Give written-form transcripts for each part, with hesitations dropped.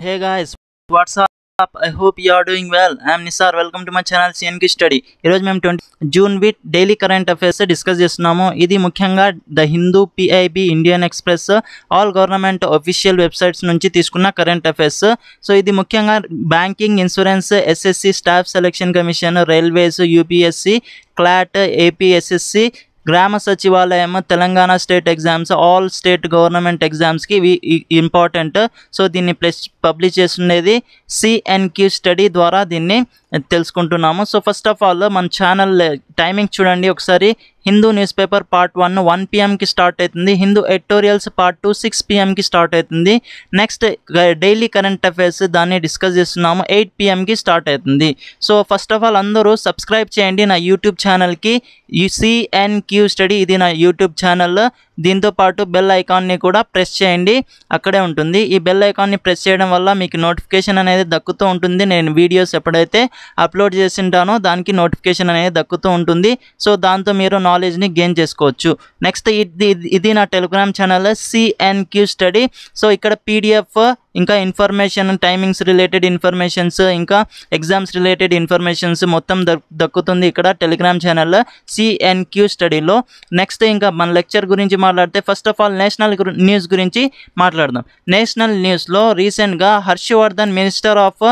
Hey guys, what's up? I hope you are doing well. I am Nisar. Welcome to my channel CNK Study. ఈ రోజు మేము 20 June with daily current affairs discuss చేస్తున్నాము. ఇది ముఖ్యంగా the Hindu, PIB, Indian express, all government official websites నుంచి తీసుకున్న current affairs. So ఇది ముఖ్యంగా banking, insurance, SSC, staff selection commission, railways, UPSC, clot, APSSC, గ్రామ సచివాలయం, Telangana state exams, all state government ఎగ్జామ్స్కి ఇవి ఇంపార్టెంట్. సో దీన్ని పబ్లిష్ చేస్తుండేది సిఎన్క్యూ స్టడీ ద్వారా దీన్ని తెలుసుకుంటున్నాము. సో ఫస్ట్ ఆఫ్ ఆల్ మన ఛానల్ టైమింగ్ చూడండి ఒకసారి. Hindu news paper part 1 1 PM start అవుతుంది. Hindu editorials part 2 6 PM start అవుతుంది. నెక్స్ట్ డైలీ కరెంట్ అఫైర్స్ దాన్ని డిస్కస్ చేస్తున్నాము 8 PM స్టార్ట్ అవుతుంది. సో ఫస్ట్ ఆఫ్ ఆల్ అందరూ సబ్స్క్రైబ్ చేయండి నా యూట్యూబ్ ఛానల్కి. సిఎన్క్యూ స్టడీ ఇది నా యూట్యూబ్ ఛానల్. దీంతో పాటు బెల్ ఐకాన్ని కూడా ప్రెస్ చేయండి, అక్కడే ఉంటుంది. ఈ బెల్ ఐకాన్ని ప్రెస్ చేయడం వల్ల మీకు నోటిఫికేషన్ అనేది దక్కుతూ ఉంటుంది. నేను వీడియోస్ ఎప్పుడైతే అప్లోడ్ చేసింటానో దానికి నోటిఫికేషన్ అనేది దక్కుతూ ఉంటుంది. సో దాంతో మీరు నాలెడ్జ్ని గెయిన్ చేసుకోవచ్చు. నెక్స్ట్ ఇది నా Telegram channel CNQ study. So ఇక్కడ పీడిఎఫ్, ఇంకా ఇన్ఫర్మేషన్, టైమింగ్స్ రిలేటెడ్ ఇన్ఫర్మేషన్స్, ఇంకా ఎగ్జామ్స్ రిలేటెడ్ ఇన్ఫర్మేషన్స్ మొత్తం దక్కుతుంది ఇక్కడ టెలిగ్రామ్ ఛానల్ సిఎన్క్యూ స్టడీలో. నెక్స్ట్ ఇంకా మన లెక్చర్ గురించి మాట్లాడితే first of all national news గురించి మాట్లాడదాం. నేషనల్ న్యూస్లో రీసెంట్గా Harshvardhan, minister of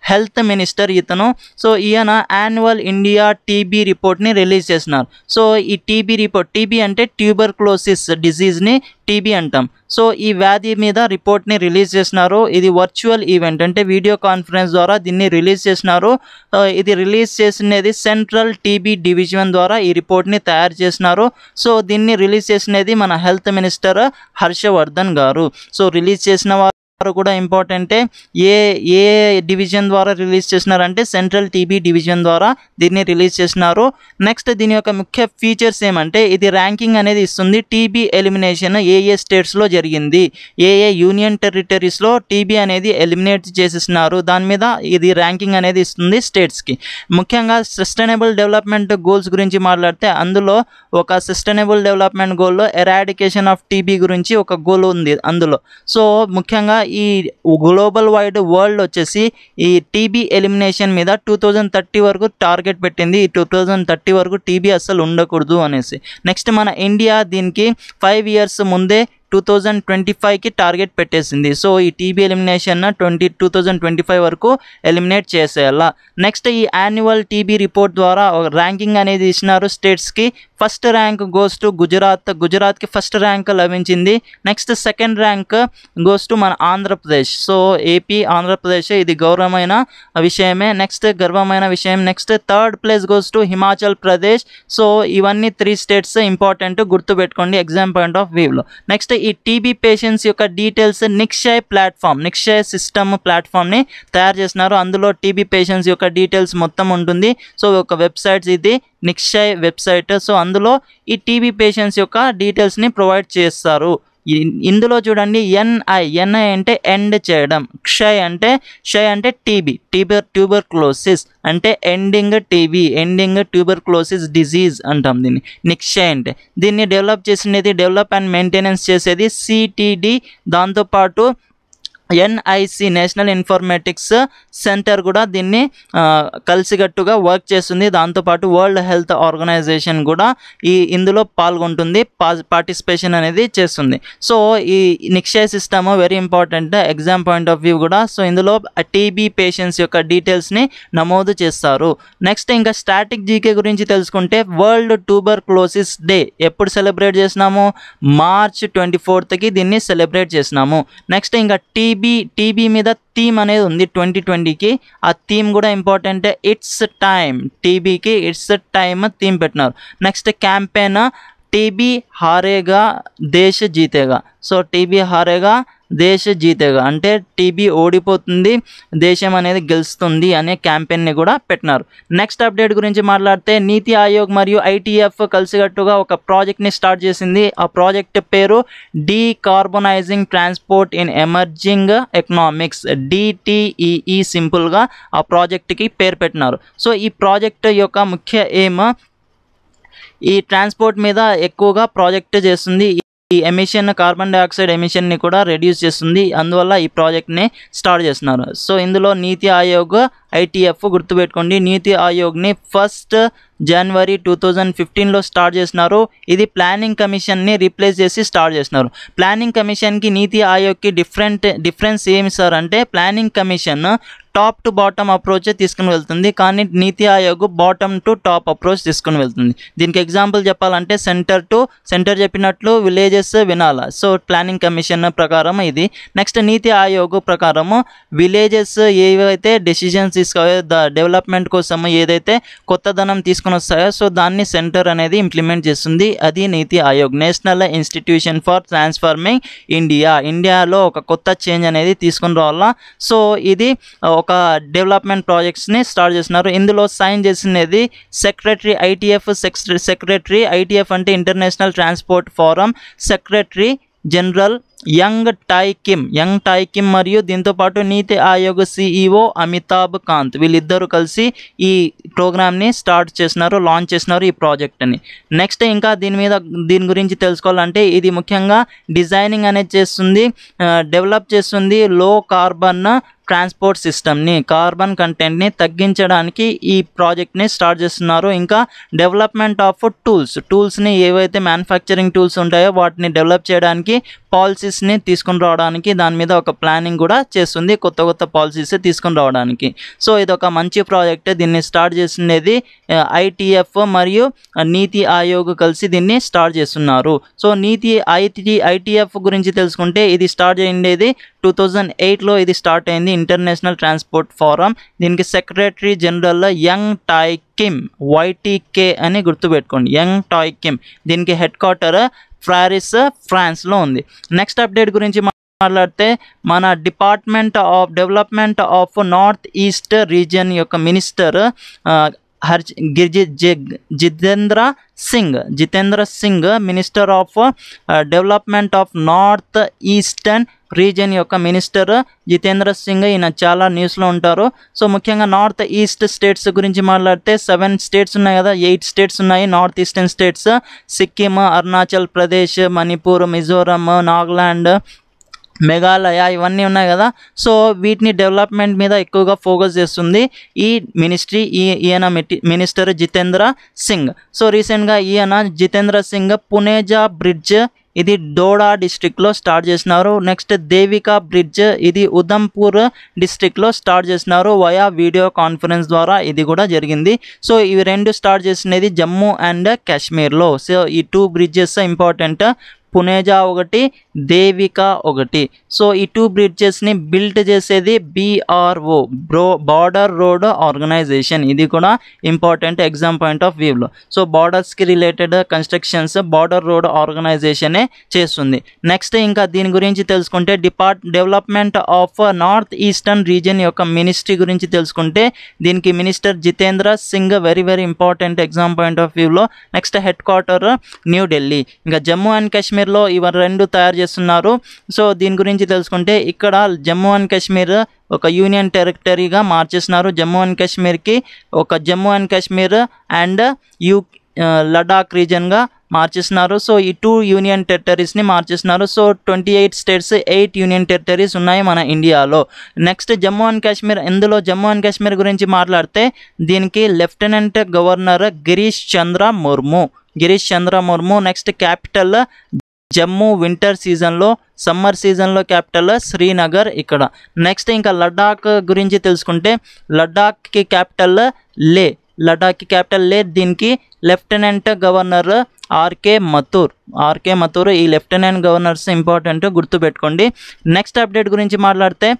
health minister ఇతను. సో ఈయన యాన్యువల్ ఇండియా టీబీ రిపోర్ట్ని రిలీజ్ చేసినారు. సో ఈ టీబీ రిపోర్ట్, టీబీ అంటే ట్యూబర్క్లోసిస్ డిజీజ్ని టీబీ అంటాం. సో ఈ వ్యాధి మీద రిపోర్ట్ని రిలీజ్ చేసినారు. ఇది వర్చువల్ ఈవెంట్, అంటే వీడియో కాన్ఫరెన్స్ ద్వారా దీన్ని రిలీజ్ చేసినారు. ఇది రిలీజ్ చేసినది సెంట్రల్ టీబీ డివిజన్ ద్వారా ఈ రిపోర్ట్ని తయారు చేసినారు. సో దీన్ని రిలీజ్ చేసినది మన హెల్త్ మినిస్టర్ హర్షవర్ధన్ గారు. సో రిలీజ్ చేసిన వారు కూడా ఇంపార్టెంటే. ఏ డివిజన్ ద్వారా రిలీజ్ చేసినారంటే సెంట్రల్ టీబీ డివిజన్ ద్వారా దీన్ని రిలీజ్ చేసినారు. నెక్స్ట్ దీని యొక్క ముఖ్య ఫీచర్స్ ఏమంటే ఇది ర్యాంకింగ్ అనేది ఇస్తుంది. టీబీ ఎలిమినేషన్ ఏ స్టేట్స్లో జరిగింది, ఏ యూనియన్ టెరిటరీస్లో టీబీ అనేది ఎలిమినేట్ చేసేసినారు, దాని మీద ఇది ర్యాంకింగ్ అనేది ఇస్తుంది స్టేట్స్కి. ముఖ్యంగా సస్టైనబుల్ డెవలప్మెంట్ గోల్స్ గురించి మాట్లాడితే అందులో ఒక సస్టైనబుల్ డెవలప్మెంట్ గోల్లో ఎరాడికేషన్ ఆఫ్ టీబీ గురించి ఒక గోల్ ఉంది అందులో. సో ముఖ్యంగా ఈ గ్లోబల్ వైడ్ వరల్డ్ వచ్చేసి ఈ టీబీ ఎలిమినేషన్ మీద 2030 వరకు టార్గెట్ పెట్టింది. ఈ 2030 వరకు టీబీ అస్సలు ఉండకూడదు అనేసి. నెక్స్ట్ మన ఇండియా దీనికి 5 years ముందే 2025కి టార్గెట్ పెట్టేసింది. సో ఈ టీబీ ఎలిమినేషన్ 2025 వరకు ఎలిమినేట్ చేసేయాలా. నెక్స్ట్ ఈ యాన్యువల్ టీబీ రిపోర్ట్ ద్వారా ర్యాంకింగ్ అనేది ఇచ్చినారు స్టేట్స్కి. ఫస్ట్ ర్యాంక్ గోస్ టు గుజరాత్కి ఫస్ట్ ర్యాంక్ లభించింది. Next second rank goes to మన ఆంధ్రప్రదేశ్. సో ఏపీ, ఆంధ్రప్రదేశ్ ఇది గౌరవమైన విషయమే, నెక్స్ట్ గర్వమైన విషయం. Next third place goes to Himachal Pradesh. So ఇవన్నీ 3 స్టేట్స్ ఇంపార్టెంట్, గుర్తుపెట్టుకోండి ఎగ్జామ్ పాయింట్ ఆఫ్ వ్యూలో. నెక్స్ట్ ఈ టీబీ పేషెంట్స్ యొక్క details Nikshay platform, Nikshay system ప్లాట్ఫామ్ని తయారు చేసినారు. అందులో టీబీ పేషెంట్స్ యొక్క డీటెయిల్స్ మొత్తం ఉంటుంది. సో ఒక వెబ్సైట్స్ ఇది నిక్షయ్ వెబ్సైట్. సో అందులో ఈ టీబీ పేషెంట్స్ యొక్క డీటెయిల్స్ని ప్రొవైడ్ చేస్తారు. ఇందులో చూడండి ఎన్ఐ అంటే ఎండ్ చేయడం, క్షయ్ అంటే టీబీ, ట్యూబర్క్లోసిస్ అంటే ending TB, ending tuberculosis disease అంటాం దీన్ని. నిక్షయ్ అంటే దీన్ని డెవలప్ చేసినది, డెవలప్ అండ్ మెయింటెనెన్స్ చేసేది సిటిడి. దాంతోపాటు ఎన్ఐసి నేషనల్ ఇన్ఫర్మేటిక్స్ సెంటర్ కూడా దీన్ని కలిసికట్టుగా వర్క్ చేస్తుంది. దాంతోపాటు వరల్డ్ హెల్త్ ఆర్గనైజేషన్ కూడా ఇందులో పాల్గొంటుంది, పార్టిసిపేషన్ అనేది చేస్తుంది. సో ఈ Nikshay system very important exam point of view కూడా. సో ఇందులో టీబీ పేషెంట్స్ యొక్క డీటెయిల్స్ని నమోదు చేస్తారు. నెక్స్ట్ ఇంకా స్టాటిక్ జీకే గురించి తెలుసుకుంటే వరల్డ్ ట్యూబర్క్లోసిస్ డే ఎప్పుడు సెలబ్రేట్ చేసినాము? March 24కి దీన్ని సెలబ్రేట్ చేసినాము. నెక్స్ట్ ఇంకా టీబీ మీద థీమ్ అనేది ఉంది 2020కి. ఆ థీమ్ కూడా ఇంపార్టెంట్, ఇట్స్ టైమ్. టీబీకి ఇట్స్ టైమ్ థీమ్ పెట్టినారు. నెక్స్ట్ క్యాంపెయిన్ టీబీ హారేగా దేశ్ జీతేగా. సో టీబీ హారేగా దేశ్ జీతేగా అంటే టీబీ ఓడిపోతుంది, దేశం అనేది గెలుస్తుంది అనే క్యాంపెయిన్ని కూడా పెట్టినారు. నెక్స్ట్ అప్డేట్ గురించి మాట్లాడితే నీతి ఆయోగ్ మరియు ఐటీఎఫ్ కలిసికట్టుగా ఒక ప్రాజెక్ట్ని స్టార్ట్ చేసింది. ఆ ప్రాజెక్ట్ పేరు decarbonising transport in emerging economics, DTEE సింపుల్గా ఆ ప్రాజెక్ట్కి పేరు పెట్టినారు. సో ఈ ప్రాజెక్ట్ యొక్క ముఖ్య ఎయిమ్ ఈ ట్రాన్స్పోర్ట్ మీద ఎక్కువగా ప్రాజెక్ట్ చేస్తుంది. ఎమిషన్ కార్బన్ డైఆక్సైడ్ ఎమిషన్ని కూడా రెడ్యూస్ చేస్తుంది. అందువల్ల ఈ ప్రాజెక్ట్ని స్టార్ట్ చేస్తున్నారు. సో ఇందులో నీతి ఆయోగ్ ITF గుర్తుపెట్టుకోండి. నీతి ఆయోగ్ని 1 జనవరి 2015లో స్టార్ట్ చేసినారు. ఇది ప్లానింగ్ కమిషన్ని రీప్లేస్ చేసి స్టార్ట్ చేసినారు. ప్లానింగ్ కమిషన్కి నీతి ఆయోగ్కి డిఫరెన్స్ ఏమి సార్ అంటే, planning commission top to bottom approach తీసుకుని వెళ్తుంది, కానీ నీతి Aayog bottom to top approach తీసుకుని వెళ్తుంది. దీనికి ఎగ్జాంపుల్ చెప్పాలంటే సెంటర్ చెప్పినట్లు విలేజెస్ వినాలా. సో ప్లానింగ్ కమిషన్ ప్రకారం ఇది. నెక్స్ట్ నీతి ఆయోగ్ ప్రకారము విలేజెస్ ఏవైతే డెసిషన్స్ తీసుకోవో డెవలప్మెంట్ కోసం ఏదైతే కొత్త ధనం తీసుకుని వస్తాయో సో దాన్ని సెంటర్ అనేది ఇంప్లిమెంట్ చేస్తుంది. అది నీతి Aayog, national institution for transforming ఇండియాలో ఒక కొత్త చేంజ్ అనేది తీసుకుని రావాలా. సో ఇది ఒక డెవలప్మెంట్ ప్రాజెక్ట్స్ని స్టార్ట్ చేస్తున్నారు. ఇందులో సైన్ చేసినది సెక్రటరీ ITF అంటే international transport forum secretary general Young Tae Kim మరియు దీంతోపాటు నీతి ఆయోగ్ CEO అమితాబ్ కాంత్ వీళ్ళిద్దరూ కలిసి ఈ ప్రోగ్రామ్ని లాంచ్ చేసినారు ఈ ప్రాజెక్ట్ని. నెక్స్ట్ ఇంకా దీని గురించి తెలుసుకోవాలంటే, ఇది ముఖ్యంగా డిజైనింగ్ అనేది చేస్తుంది, డెవలప్ చేస్తుంది లో కార్బన్ ట్రాన్స్పోర్ట్ సిస్టమ్ని, కార్బన్ కంటెంట్ని తగ్గించడానికి ఈ ప్రాజెక్ట్ని స్టార్ట్ చేస్తున్నారు. ఇంకా డెవలప్మెంట్ ఆఫ్ టూల్స్ని ఏవైతే మ్యానుఫ్యాక్చరింగ్ టూల్స్ ఉంటాయో వాటిని డెవలప్ చేయడానికి, పాలసీస్ని తీసుకుని రావడానికి దాని మీద ఒక ప్లానింగ్ కూడా చేస్తుంది, కొత్త పాలసీస్ తీసుకుని రావడానికి. సో ఇది ఒక మంచి ప్రాజెక్ట్. దీన్ని స్టార్ట్ చేసినది ITF మరియు నీతి ఆయోగ్ కలిసి దీన్ని స్టార్ట్ చేస్తున్నారు. సో ITF గురించి తెలుసుకుంటే, ఇది స్టార్ట్ అయ్యేది 2008లో ఇది స్టార్ట్ అయింది, ఇంటర్నేషనల్ ట్రాన్స్పోర్ట్ ఫోరం. దీనికి secretary general Young Tae Kim YTK అని గుర్తుపెట్టుకోండి, యంగ్ టాయ్ కిమ్. దీనికి హెడ్ క్వార్టర్ ఫ్రాన్స్లో ఉంది. నెక్స్ట్ అప్డేట్ గురించి మాట్లాడితే, మన department of development of north east region యొక్క minister Jitendra Singh minister of development of north eastern region యొక్క మినిస్టర్ జితేంద్ర సింగ్. ఈయన చాలా న్యూస్లో ఉంటారు. సో ముఖ్యంగా నార్త్ ఈస్ట్ స్టేట్స్ గురించి మాట్లాడితే 7 స్టేట్స్ ఉన్నాయి కదా, 8 స్టేట్స్ ఉన్నాయి north eastern states. Sikkim, Arunachal Pradesh, Manipur, Mizoram, Nagaland, Meghalaya ఇవన్నీ ఉన్నాయి కదా. సో వీటిని డెవలప్మెంట్ మీద ఎక్కువగా ఫోకస్ చేస్తుంది ఈ ఈయన మినిస్టర్ జితేంద్ర సింగ్. సో రీసెంట్గా జితేంద్ర సింగ్ పునేజా బ్రిడ్జ్, ఇది డోడా డిస్ట్రిక్ట్లో స్టార్ట్ చేసినారు. నెక్స్ట్ దేవికా బ్రిడ్జ్, ఇది ఉదంపూర్ డిస్ట్రిక్ట్లో స్టార్ట్ చేసినారు వయా వీడియో కాన్ఫరెన్స్ ద్వారా. ఇది కూడా జరిగింది. సో ఇవి 2 స్టార్ట్ చేసినది జమ్మూ అండ్ కాశ్మీర్లో. సో ఈ 2 బ్రిడ్జెస్ ఇంపార్టెంట్, పునేజా ఒకటి, దేవిక ఒకటి. సో ఈ 2 బ్రిడ్జెస్ని బిల్డ్ చేసేది BRO బార్డర్ రోడ్ ఆర్గనైజేషన్. ఇది కూడా ఇంపార్టెంట్ ఎగ్జామ్ పాయింట్ ఆఫ్ వ్యూలో. సో బార్డర్స్కి రిలేటెడ్ కన్స్ట్రక్షన్స్ బార్డర్ రోడ్ ఆర్గనైజేషనే చేస్తుంది. నెక్స్ట్ ఇంకా దీని గురించి తెలుసుకుంటే, development of north eastern region యొక్క మినిస్ట్రీ గురించి తెలుసుకుంటే, దీనికి minister Jitendra Singh very important exam point of వ్యూలో. Next head quarter New Delhi. ఇంకా జమ్మూ అండ్ కాశ్మీర్లో ఇవి 2 తయారు చేస్తున్నారు. సో దీని గురించి తెలుసుకుంటే, ఇక్కడ జమ్మూ అండ్ కాశ్మీర్ ఒక యూనియన్ టెరిటరీగా మార్చేస్తున్నారు. జమ్మూ అండ్ కాశ్మీర్కి ఒక జమ్మూ అండ్ కాశ్మీర్ అండ్ లడాక్ రీజన్గా మార్చేస్తున్నారు. సో ఈ 2 యూనియన్ టెరిటరీస్ని మార్చేస్తున్నారు. సో 28 స్టేట్స్ 8 యూనియన్ టెరిటరీస్ ఉన్నాయి మన ఇండియాలో. Next Jammu and Kashmir. ఇందులో జమ్మూ అండ్ కాశ్మీర్ గురించి మాట్లాడితే, దీనికి lieutenant governor Girish Chandra Murmu. Next capital Jammu winter సీజన్లో, సమ్మర్ సీజన్లో క్యాపిటల్ శ్రీనగర్ ఇక్కడ. నెక్స్ట్ ఇంకా లడాక్ గురించి తెలుసుకుంటే, లడాక్కి క్యాపిటల్ లే. దీనికి లెఫ్టినెంట్ గవర్నర్ ఆర్కే మథూర్. ఈ లెఫ్టినెంట్ గవర్నర్స్ ఇంపార్టెంట్, గుర్తుపెట్టుకోండి. నెక్స్ట్ అప్డేట్ గురించి మాట్లాడితే,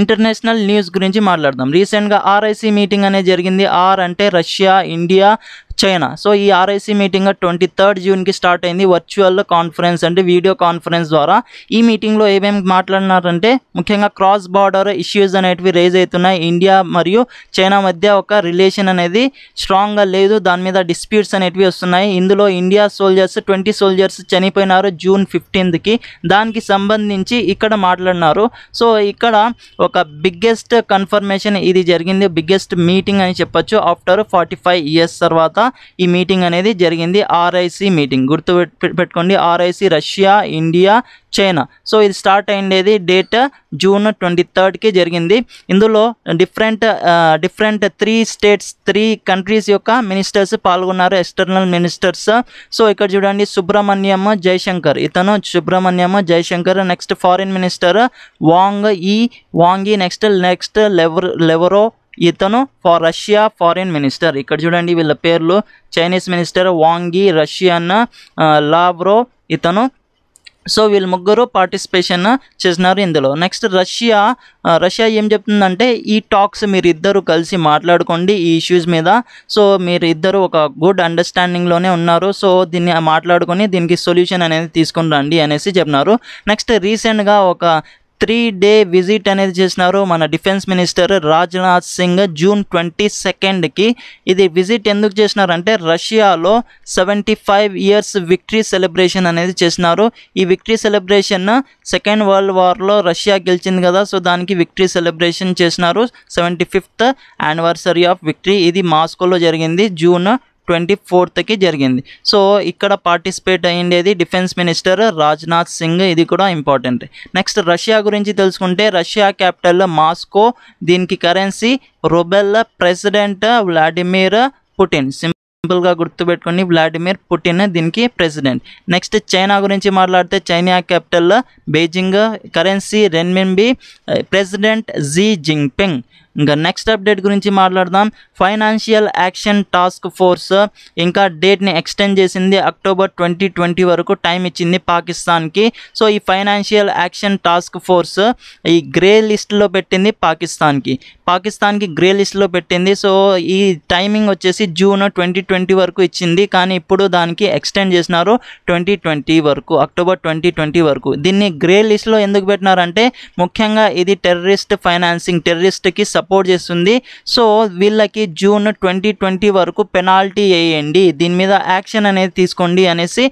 ఇంటర్నేషనల్ న్యూస్ గురించి మాట్లాడదాం. రీసెంట్గా RIC మీటింగ్ అనేది జరిగింది. అంటే రష్యా, ఇండియా, చైనా. సో ఈ RIC మీటింగ్ 23 జూన్కి స్టార్ట్ అయింది, వర్చువల్ కాన్ఫరెన్స్ అంటే వీడియో కాన్ఫరెన్స్ ద్వారా. ఈ మీటింగ్లో ఏమేమి మాట్లాడినారంటే, ముఖ్యంగా క్రాస్ బార్డర్ ఇష్యూస్ అనేటివి రేజ్ అవుతున్నాయి. ఇండియా మరియు చైనా మధ్య ఒక రిలేషన్ అనేది స్ట్రాంగ్గా లేదు, దాని మీద డిస్ప్యూట్స్ అనేటివి వస్తున్నాయి. ఇందులో ఇండియా 20 సోల్జర్స్ చనిపోయినారు June 15కి. దానికి సంబంధించి ఇక్కడ మాట్లాడినారు. సో ఇక్కడ ఒక బిగ్గెస్ట్ కన్ఫర్మేషన్ ఇది జరిగింది, బిగ్గెస్ట్ మీటింగ్ అని చెప్పొచ్చు. ఆఫ్టర్ 45 years తర్వాత ఈ మీటింగ్ అనేది జరిగింది. ఆర్ఐసి మీటింగ్ గుర్తు పెట్టుకోండి. RIC Russia, India, China. So ఇది స్టార్ట్ అయ్యేది డేట్ జూన్ 23కి జరిగింది. ఇందులో డిఫరెంట్ 3 కంట్రీస్ యొక్క మినిస్టర్స్ పాల్గొన్నారు, ఎక్స్టర్నల్ మినిస్టర్స్. సో ఇక్కడ చూడండి, సుబ్రహ్మణ్యం జైశంకర్, ఇతను Subrahmanyam Jaishankar. Next foreign minister Wang Yi, next లెవరో, ఇతను ఫర్ రష్యా ఫారిన్ మినిస్టర్. ఇక్కడ చూడండి వీళ్ళ పేర్లు. చైనీస్ మినిస్టర్ వాంగ్ ఈ, రష్యన్ లావ్రో, ఇతను. సో వీళ్ళు ముగ్గురు పార్టిసిపేషన్ చేసినారు ఇందులో. నెక్స్ట్ రష్యా ఏం చెప్తుందంటే, ఈ టాక్స్ మీరు ఇద్దరు కలిసి మాట్లాడుకోండి ఈ ఇష్యూస్ మీద. సో మీరు ఇద్దరు ఒక గుడ్ అండర్స్టాండింగ్లోనే ఉన్నారు. సో దీన్ని మాట్లాడుకొని దీనికి సొల్యూషన్ అనేది తీసుకొని రండి అనేసి చెప్పినారు. నెక్స్ట్ రీసెంట్గా ఒక 3-day విజిట్ అనేది చేసినారు మన defence minister Rajnath Singh June 22కి. ఇది విజిట్ ఎందుకు చేసినారంటే, రష్యాలో 75 years విక్టరీ సెలబ్రేషన్ అనేది చేసినారు. ఈ విక్టరీ సెలబ్రేషన్ సెకండ్ వరల్డ్ వార్లో రష్యా గెలిచింది కదా, సో దానికి విక్టరీ సెలబ్రేషన్ చేసినారు. 75th anniversary of victory. ఇది మాస్కోలో జరిగింది, జూన్ 24కి జరిగింది. సో ఇక్కడ పార్టిసిపేట్ అయ్యేది డిఫెన్స్ మినిస్టర్ రాజ్నాథ్ సింగ్. ఇది కూడా ఇంపార్టెంట్. నెక్స్ట్ రష్యా గురించి తెలుసుకుంటే, రష్యా క్యాపిటల్ మాస్కో, దీనికి currency rouble, president Vladimir Putin. సింపుల్గా గుర్తుపెట్టుకోండి, వ్లాడిమిర్ పుటిన్ దీనికి ప్రెసిడెంట్. నెక్స్ట్ చైనా గురించి మాట్లాడితే, China capital Beijing, currency renminbi, president Xi Jinping. ఇంకా నెక్స్ట్ అప్డేట్ గురించి మాట్లాడదాం. ఫైనాన్షియల్ యాక్షన్ టాస్క్ ఫోర్స్ ఇంకా డేట్ని ఎక్స్టెండ్ చేసింది, అక్టోబర్ 2020 వరకు టైం ఇచ్చింది పాకిస్తాన్కి. సో ఈ ఫైనాన్షియల్ యాక్షన్ టాస్క్ ఫోర్స్ ఈ గ్రే లిస్ట్లో పెట్టింది పాకిస్తాన్కి గ్రే లిస్ట్లో పెట్టింది. సో ఈ టైమింగ్ వచ్చేసి జూన్ 2020 వరకు ఇచ్చింది, కానీ ఇప్పుడు దానికి ఎక్స్టెండ్ చేసినారు 2020 వరకు, అక్టోబర్ 2020 వరకు. దీన్ని గ్రే లిస్ట్లో ఎందుకు పెట్టినారంటే, ముఖ్యంగా ఇది టెర్రరిస్ట్ ఫైనాన్సింగ్, టెర్రరిస్ట్కి సపోర్ట్ చేస్తుంది. సో వీళ్ళకి జూన్ 2020 వరకు పెనాల్టీ వేయండి, దీని మీద యాక్షన్ అనేది తీసుకోండి అనేసి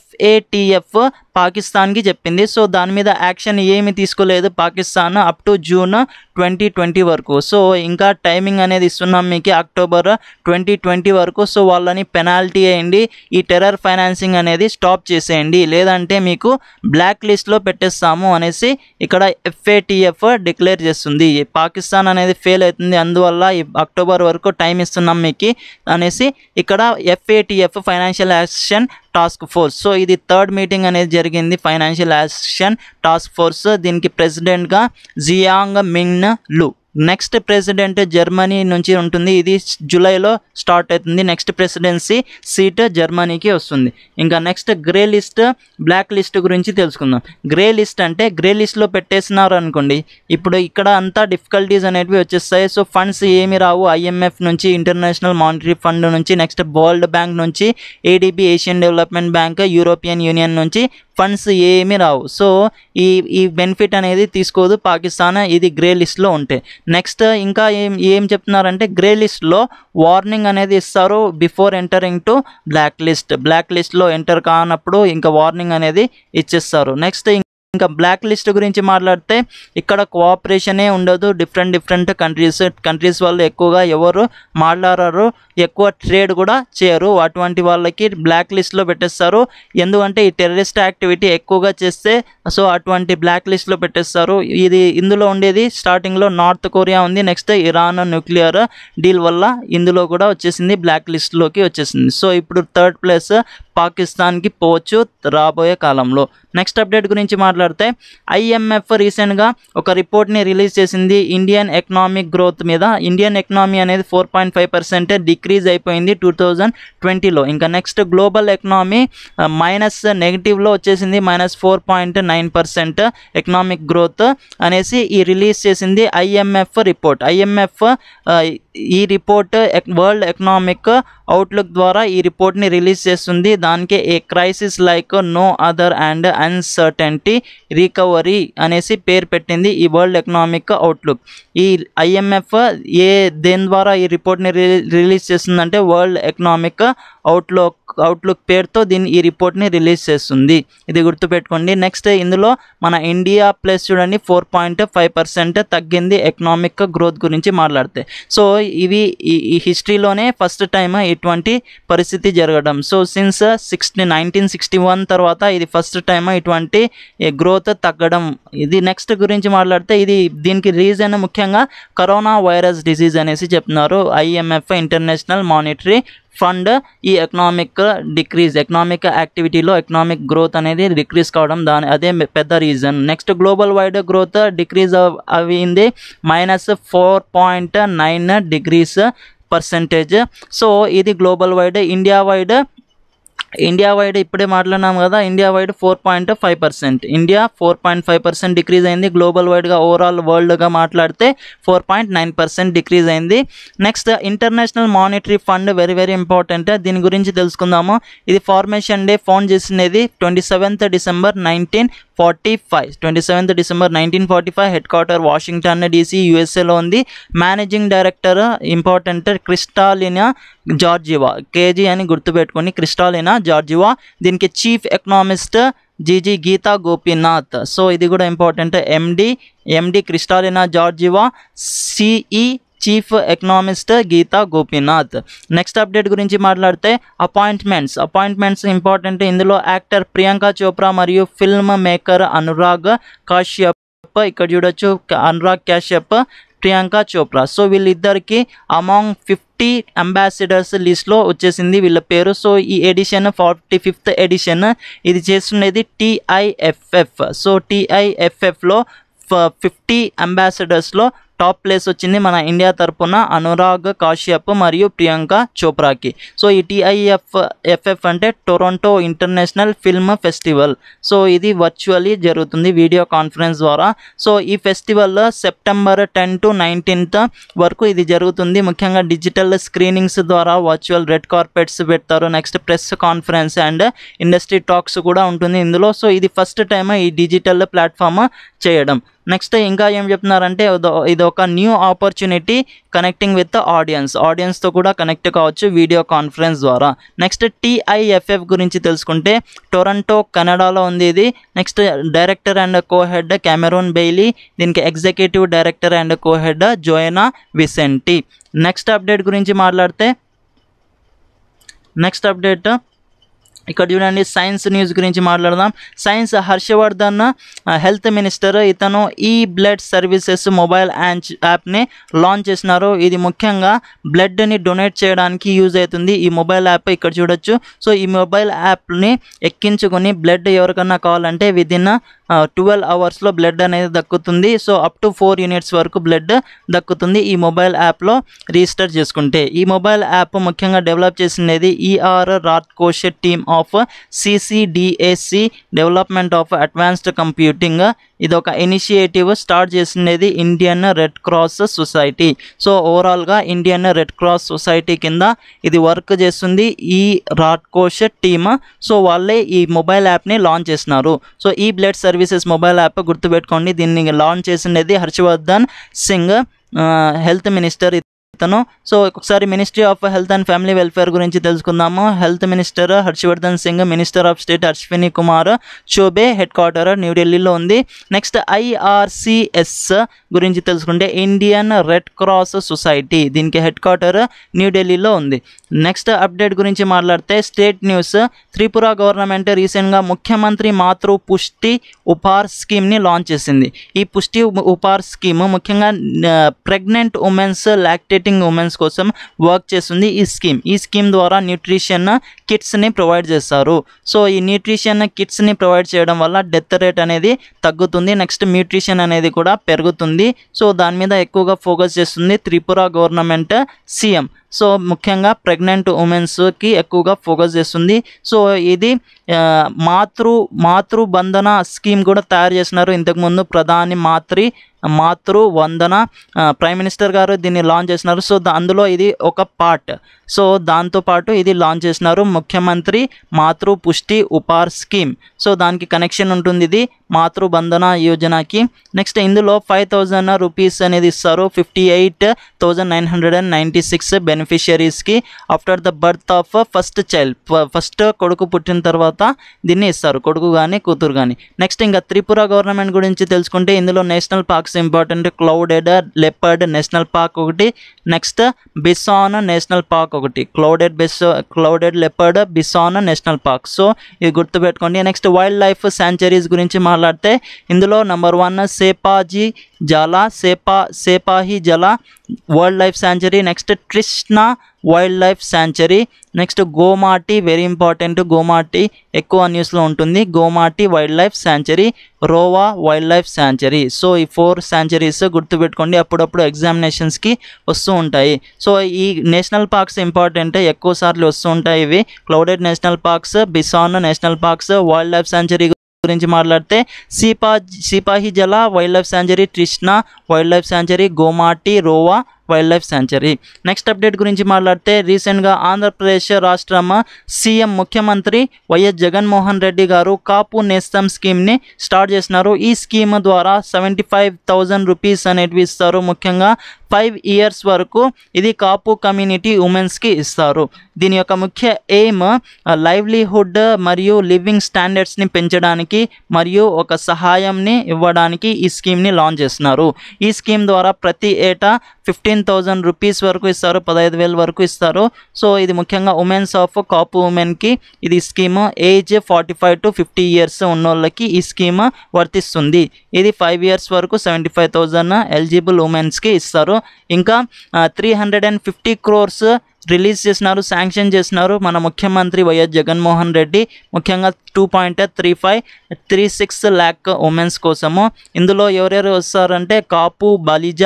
FATF పాకిస్తాన్కి చెప్పింది. సో దాని మీద యాక్షన్ ఏమి తీసుకోలేదు పాకిస్తాన్ అప్ టు జూన్ 2020 వరకు. సో ఇంకా టైమింగ్ అనేది ఇస్తున్నాం మీకు, అక్టోబర్ 2020 వరకు. సో వాళ్ళని పెనాల్టీ వేయండి, ఈ టెర్రర్ ఫైనాన్సింగ్ అనేది స్టాప్ చేసేయండి, లేదంటే మీకు బ్లాక్ లిస్ట్లో పెట్టేస్తాము అనేసి ఇక్కడ FATF డిక్లేర్ చేస్తుంది. పాకిస్తాన్ అనేది ఫెయిల్ అవుతుంది, అందువల్ల ఈ అక్టోబర్ వరకు టైం ఇస్తున్నాం మీకు అనేసి ఇక్కడ FATF financial action task force. So ఇది 3rd మీటింగ్ అనేది జరిగింది ఫైనాన్షియల్ యాక్షన్ టాస్క్ ఫోర్స్. దీనికి ప్రెసిడెంట్గా జియాంగ్ మింగ్ లు. నెక్స్ట్ ప్రెసిడెంట్ జర్మనీ నుంచి ఉంటుంది, ఇది జూలైలో స్టార్ట్ అవుతుంది. నెక్స్ట్ ప్రెసిడెన్సీ సీట్ జర్మనీకి వస్తుంది. ఇంకా next grey list, black list గురించి తెలుసుకుందాం. గ్రే లిస్ట్ అంటే, గ్రే లిస్ట్లో పెట్టేసినారు అనుకోండి, ఇప్పుడు ఇక్కడ అంతా డిఫికల్టీస్ అనేటివి వచ్చేస్తాయి. సో ఫండ్స్ ఏమి రావు, IMF నుంచి, ఇంటర్నేషనల్ మానిటరీ ఫండ్ నుంచి, నెక్స్ట్ వరల్డ్ బ్యాంక్ నుంచి, ADB Asian development bank, European union నుంచి ఫండ్స్ ఏమీ రావు. సో ఈ బెనిఫిట్ అనేది తీసుకోదు పాకిస్తాన్, ఇది గ్రే లిస్ట్లో ఉంటే. నెక్స్ట్ ఇంకా ఏం చెప్తున్నారంటే, గ్రే లిస్ట్లో వార్నింగ్ అనేది ఇస్తారు బిఫోర్ ఎంటరింగ్ టు బ్లాక్ లిస్ట్లో ఎంటర్ కానప్పుడు ఇంకా వార్నింగ్ అనేది ఇచ్చేస్తారు. నెక్స్ట్ ఇంకా బ్లాక్ లిస్ట్ గురించి మాట్లాడితే, ఇక్కడ కోఆపరేషనే ఉండదు, డిఫరెంట్ కంట్రీస్ వాళ్ళు ఎక్కువగా ఎవరు మాట్లాడరు, ఎక్కువ ట్రేడ్ కూడా చేయరు, అటువంటి వాళ్ళకి బ్లాక్ లిస్ట్లో పెట్టేస్తారు. ఎందుకంటే ఈ టెర్రరిస్ట్ యాక్టివిటీ ఎక్కువగా చేస్తే సో అటువంటి బ్లాక్ లిస్ట్లో పెట్టేస్తారు. ఇందులో ఉండేది స్టార్టింగ్లో నార్త్ కొరియా ఉంది, నెక్స్ట్ ఇరాన్ న్యూక్లియర్ డీల్ వల్ల ఇందులో కూడా వచ్చేసింది, బ్లాక్ లిస్ట్లోకి వచ్చేసింది. సో ఇప్పుడు 3rd ప్లేస్ పాకిస్తాన్కి పోవచ్చు రాబోయే కాలంలో. నెక్స్ట్ అప్డేట్ గురించి మాట్లాడితే, IMF రీసెంట్గా ఒక రిపోర్ట్ని రిలీజ్ చేసింది ఇండియన్ ఎకనామిక్ గ్రోత్ మీద. ఇండియన్ ఎకనామీ అనేది 4.5% డిక్రీజ్ అయిపోయింది 2020లో. ఇంకా నెక్స్ట్ గ్లోబల్ ఎకనామీ నెగిటివ్లో వచ్చేసింది, -4.9% ఎకనామిక్ గ్రోత్ అనేసి ఈ రిలీజ్ చేసింది IMF రిపోర్ట్. IMF ఈ రిపోర్ట్ వరల్డ్ ఎకనామిక్ అవుట్లుక్ ద్వారా ఈ రిపోర్ట్ని రిలీజ్ చేస్తుంది. దానికి a crisis like no other and uncertainty recovery అనేసి పేరు పెట్టింది ఈ వరల్డ్ ఎకనామిక్ అవుట్లుక్. ఈ IMF దేని ద్వారా ఈ రిపోర్ట్ని రిలీజ్ చేస్తుందంటే, వరల్డ్ ఎకనామిక్ అవుట్లుక్ అవుట్లుక్ పేరుతో ఈ రిపోర్ట్ని రిలీజ్ చేస్తుంది. ఇది గుర్తుపెట్టుకోండి. నెక్స్ట్ ఇందులో మన ఇండియా ప్లస్ చూడండి 4.5% తగ్గింది ఎకనామిక్ గ్రోత్ గురించి మాట్లాడితే. సో ఇవి ఈ హిస్టరీలోనే ఫస్ట్ టైం ఇటువంటి పరిస్థితి జరగడం. సో సిన్స్ 1961 తర్వాత ఇది ఫస్ట్ టైం ఇటువంటి గ్రోత్ తగ్గడం. ఇది నెక్స్ట్ గురించి మాట్లాడితే దీనికి రీజన్ ముఖ్యంగా కరోనా వైరస్ డిసీజ్ అనేసి చెప్తున్నారు. IMF ఇంటర్నేషనల్ మానిటరీ ఫండ్ ఈ ఎకనామిక్ యాక్టివిటీలో ఎకనామిక్ గ్రోత్ అనేది డిక్రీజ్ కావడం అదే పెద్ద reason. Next global wide growth decrease అయింది -4.9%. సో ఇది గ్లోబల్ వైడ్. ఇండియా వైడ్ ఇప్పుడే మాట్లాడినాం కదా, ఇండియా వైడ్ 4.5%, ఇండియా 4.5% డిక్రీజ్ అయింది. గ్లోబల్ వైడ్గా ఓవరాల్ వరల్డ్గా మాట్లాడితే 4.9% డిక్రీజ్ అయింది. Next international monetary fund very very important, దీని గురించి తెలుసుకుందాము. ఇది ఫార్మేషన్ డే ఫౌండ్ చేసినది 27th December 1945. Head quarter Washington DC USA ఉంది. Managing director important Kristalina Georgieva, KG అని గుర్తుపెట్టుకొని క్రిస్టాలినా జార్జివా. దీనికి chief economist Gita Gopinath. So ఇది కూడా important. MD Kristalina Georgieva, CE chief economist Gita Gopinath. Next update గురించి మాట్లాడితే అపాయింట్మెంట్స్ ఇంపార్టెంట్. ఇందులో యాక్టర్ ప్రియాంక చోప్రా మరియు ఫిల్మ్ మేకర్ అనురాగ్ కాశ్యప్, ఇక్కడ చూడొచ్చు అనురాగ్ కాశ్యప్, ప్రియాంక చోప్రా. సో వీళ్ళిద్దరికి అమాంగ్ 50 అంబాసిడర్స్ లిస్ట్లో వచ్చేసింది వీళ్ళ పేరు. సో ఈ ఎడిషన్ 45th ఎడిషన్. ఇది చేస్తున్నది TIFF. సో TIFFలో 50 అంబాసిడర్స్లో టాప్ ప్లేస్ వచ్చింది మన ఇండియా తరపున అనురాగ్ కాశ్యప్ మరియు ప్రియాంక చోప్రాకి. సో ఈ TIFF అంటే Toronto international film festival. So ఇది వర్చువల్లీ జరుగుతుంది వీడియో కాన్ఫరెన్స్ ద్వారా. సో ఈ ఫెస్టివల్ సెప్టెంబర్ 10 to 19th వరకు ఇది జరుగుతుంది. ముఖ్యంగా డిజిటల్ స్క్రీనింగ్స్ ద్వారా వర్చువల్ రెడ్ కార్పెట్స్ పెడతారు. Next press conference and industry talks కూడా ఉంటుంది ఇందులో. సో ఇది ఫస్ట్ టైం ఈ డిజిటల్ ప్లాట్ఫామ్ చేయడం. నెక్స్ట్ ఇంకా ఏం చెప్తున్నారంటే ఇది ఒక న్యూ ఆపర్చునిటీ కనెక్టింగ్ విత్ ఆడియన్స్తో కూడా కనెక్ట్ కావచ్చు వీడియో కాన్ఫరెన్స్ ద్వారా. నెక్స్ట్ TIFF గురించి తెలుసుకుంటే టొరంటో కెనడాలో ఉంది ఇది. Next director and co head Cameron Bailey, దీనికి executive director and co head Joana Vicente. Next update గురించి మాట్లాడితే ఇక్కడ చూడండి సైన్స్ న్యూస్ గురించి మాట్లాడదాం. హర్షవర్ధన్ హెల్త్ మినిస్టర్, ఇతను బ్లడ్ సర్వీసెస్ మొబైల్ యాప్ని లాంచ్ చేసినారు. ఇది ముఖ్యంగా బ్లడ్ని డొనేట్ చేయడానికి యూజ్ అవుతుంది ఈ మొబైల్ యాప్. ఇక్కడ చూడొచ్చు. సో ఈ మొబైల్ యాప్ని ఎక్కించుకొని బ్లడ్ ఎవరికన్నా కావాలంటే విదిన్ 12 hours బ్లడ్ అనేది దక్కుతుంది. సో అప్ టు 4 units వరకు బ్లడ్ దక్కుతుంది ఈ మొబైల్ యాప్లో రిజిస్టర్ చేసుకుంటే. ఈ మొబైల్ యాప్ ముఖ్యంగా డెవలప్ చేసినది Raktkosh team of CCDAC development of advanced computing. ఇది ఒక ఇనిషియేటివ్ స్టార్ట్ చేసినది Indian Red Cross society. So ఓవరాల్గా ఇండియన్ రెడ్ క్రాస్ సొసైటీ కింద ఇది వర్క్ చేస్తుంది ఈ రాథ్కోష్ టీమ్. సో వాళ్ళే ఈ మొబైల్ యాప్ని లాంచ్ చేసినారు. సో ఈ బ్లడ్ సర్వీసెస్ మొబైల్ యాప్ గుర్తుపెట్టుకోండి. దీన్ని లాంచ్ చేసినది హర్షవర్ధన్ సింగ్, హెల్త్ మినిస్టర్ ఇతను. సో ఒకసారి ministry of health and family welfare గురించి తెలుసుకుందాము. Health minister Harshvardhan Singh, minister of state Ashwini Kumar Choubey, head quarter న్యూఢిల్లీలో ఉంది. నెక్స్ట్ IRCS గురించి తెలుసుకుంటే ఇండియన్ రెడ్ క్రాస్ సొసైటీ, దీనికి హెడ్ క్వార్టర్ న్యూఢిల్లీలో ఉంది. నెక్స్ట్ అప్డేట్ గురించి మాట్లాడితే స్టేట్ న్యూస్. త్రిపుర గవర్నమెంట్ రీసెంట్గా ముఖ్యమంత్రి మాతృ పుష్టి ఉపహార్ స్కీమ్ని లాంచ్ చేసింది. ఈ పుష్టి ఉపహార్ స్కీమ్ ముఖ్యంగా ప్రెగ్నెంట్ ఉమెన్స్, లాక్టేటింగ్ ఉమెన్స్ కోసం వర్క్ చేస్తుంది ఈ స్కీమ్ ద్వారా న్యూట్రిషన్ కిట్స్ని ప్రొవైడ్ చేస్తారు. సో ఈ న్యూట్రిషన్ కిట్స్ని ప్రొవైడ్ చేయడం వల్ల డెత్ రేట్ అనేది తగ్గుతుంది. నెక్స్ట్ న్యూట్రిషన్ అనేది కూడా పెరుగుతుంది. సో దాని మీద ఎక్కువగా ఫోకస్ చేస్తుంది త్రిపుర గవర్నమెంట్ సీఎం. సో ముఖ్యంగా ప్రెగ్నెంట్ ఉమెన్స్కి ఎక్కువగా ఫోకస్ చేస్తుంది. సో ఇది మాతృ బంధన స్కీమ్ కూడా తయారు చేసినారు ఇంతకుముందు. ప్రధాని మాతృ వందన ప్రైమ్ మినిస్టర్ గారు దీన్ని లాంచ్ చేసినారు. సో అందులో ఇది ఒక పార్ట్. సో దాంతోపాటు ఇది లాంచ్ చేసినారు ముఖ్యమంత్రి మాతృ పుష్టి ఉపహార్ స్కీమ్. సో దానికి కనెక్షన్ ఉంటుంది ఇది మాతృ బంధన యోజనకి. నెక్స్ట్ ఇందులో 5,000 రూపీస్ అనేది ఇస్తారు. 58,996 బెనిఫిషియరీస్కి after the birth of first child. First కొడుకు పుట్టిన తర్వాత దీన్ని ఇస్తారు, కొడుకు కానీ కూతురు కానీ. నెక్స్ట్ ఇంకా త్రిపుర గవర్నమెంట్ గురించి తెలుసుకుంటే ఇందులో national parks important. Clouded leopard national park ఒకటి, నెక్స్ట్ బిసాన్ నేషనల్ పార్క్ ఒకటి. Clouded leopard Bison national park. So ఇది గుర్తుపెట్టుకోండి. నెక్స్ట్ వైల్డ్ లైఫ్ శాంచురీస్ గురించి మాట్లాడితే ఇందులో number 1 Sepahijala world life sanctuary. Next Trishna wild life sanctuary. Next Gomati, very important, Gomati ఎక్కువ న్యూస్లో ఉంటుంది. Gomati wild life sanctuary, Rowa wild life sanctuary. So ఈ 4 శాంచురీస్ గుర్తుపెట్టుకోండి, అప్పుడప్పుడు ఎగ్జామినేషన్స్కి వస్తూ ఉంటాయి. సో ఈ నేషనల్ పార్క్స్ ఇంపార్టెంట్, ఎక్కువ సార్లు వస్తూ ఉంటాయి ఇవి. Clouded national parks, Bison national parks. Wild life sanctuary గురించి మాట్లాడితే Sepahijala wild life sanctuary, Trishna wild life sanctuary, Gomati, Rowa wild life sanctuary. Next update గురించి మాట్లాడితే రీసెంట్గా ఆంధ్రప్రదేశ్ రాష్ట్రం సీఎం ముఖ్యమంత్రి వైఎస్ జగన్మోహన్ రెడ్డి గారు కాపు నేస్తం స్కీమ్ని స్టార్ట్ చేసినారు. ఈ స్కీమ్ ద్వారా 75,000 రూపీస్ అనేటివి ఇస్తారు. ముఖ్యంగా 5 years వరకు ఇది కాపు కమ్యూనిటీ ఉమెన్స్కి ఇస్తారు. దీని యొక్క ముఖ్య ఎయిమ్ లైవ్లీహుడ్ మరియు లివింగ్ స్టాండర్డ్స్ని పెంచడానికి మరియు ఒక సహాయంని ఇవ్వడానికి ఈ స్కీమ్ని లాంచ్ చేస్తున్నారు. ఈ స్కీమ్ ద్వారా ప్రతి ఏటా 15,000 రూపీస్ వరకు ఇస్తారు, 15,000 వరకు ఇస్తారు. సో ఇది ముఖ్యంగా ఉమెన్స్ ఆఫ్ కాపు ఉమెన్కి ఇది స్కీమ్. ఏజ్ 45 to 50 years ఉన్నోళ్ళకి ఈ స్కీమ్ వర్తిస్తుంది. ఇది 5 years వరకు 75,000 ఎలిజిబుల్ ఉమెన్స్కి ఇస్తారు. ఇంకా 350 crores రిలీజ్ చేసినారు, శాంక్షన్ చేసినారు మన ముఖ్యమంత్రి వైఎస్ జగన్మోహన్ రెడ్డి. ముఖ్యంగా 2.36 lakh ఉమెన్స్ కోసము. ఇందులో ఎవరెవరు వస్తారంటే కాపు, బలిజ,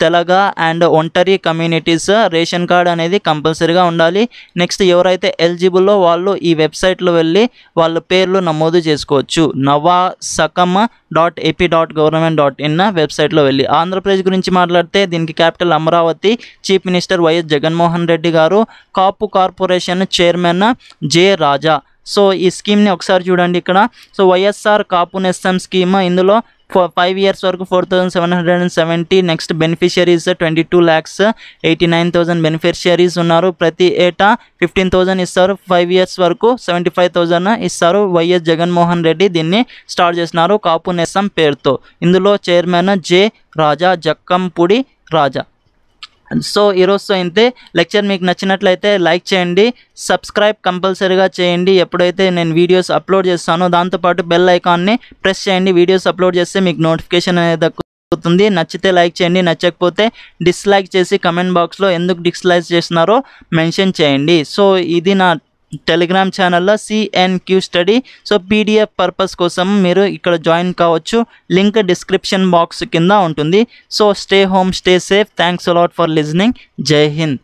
తెలగ అండ్ ఒంటరి కమ్యూనిటీస్ రేషన్ కార్డ్ అనేది కంపల్సరీగా ఉండాలి. నెక్స్ట్ ఎవరైతే ఎలిజిబుల్లో వాళ్ళు ఈ వెబ్సైట్లో వెళ్ళి వాళ్ళ పేర్లు నమోదు చేసుకోవచ్చు. nawasakam.ap.government.in వెబ్సైట్లో వెళ్ళి. ఆంధ్రప్రదేశ్ గురించి మాట్లాడితే దీనికి capital Amaravati. Chief minister YS Jaganmohan Reddy గారు. కాపు కార్పొరేషన్ చైర్మన్ జె రాజా. సో ఈ స్కీమ్ని ఒకసారి చూడండి ఇక్కడ. సో వైఎస్ఆర్ కాపు నేస్తం స్కీమ్, ఇందులో 5 years వరకు 4,770. నెక్స్ట్ బెనిఫిషియరీస్ 22,89,000 బెనిఫిషియరీస్ ఉన్నారు. ప్రతి ఏటా 15,000 ఇస్తారు. 5 years వరకు 75,000 ఇస్తారు. వైఎస్ జగన్మోహన్ రెడ్డి దీన్ని స్టార్ట్ చేసినారు కాపు నేస్తం పేరుతో. ఇందులో చైర్మన్ జె రాజా, జక్కంపూడి రాజా. సో ఈరోజుతో ఇంతే. లెక్చర్ మీకు నచ్చినట్లయితే లైక్ చేయండి, సబ్స్క్రైబ్ కంపల్సరీగా చేయండి. ఎప్పుడైతే నేను వీడియోస్ అప్లోడ్ చేస్తానో దాంతోపాటు బెల్ ఐకాన్ని ప్రెస్ చేయండి. వీడియోస్ అప్లోడ్ చేస్తే మీకు నోటిఫికేషన్ అనేది దక్కుతుంది. నచ్చితే లైక్ చేయండి, నచ్చకపోతే డిస్లైక్ చేసి కమెంట్ బాక్స్లో ఎందుకు డిస్లైక్ చేస్తున్నారో మెన్షన్ చేయండి. సో ఇది నా టెలిగ్రామ్ ఛానల్లో CNQ study. So PDF purpose కోసం మీరు ఇక్కడ జాయిన్ కావచ్చు. లింక్ డిస్క్రిప్షన్ బాక్స్ కింద ఉంటుంది. So stay home, stay safe. Thanks a lot for listening. జై హింద్.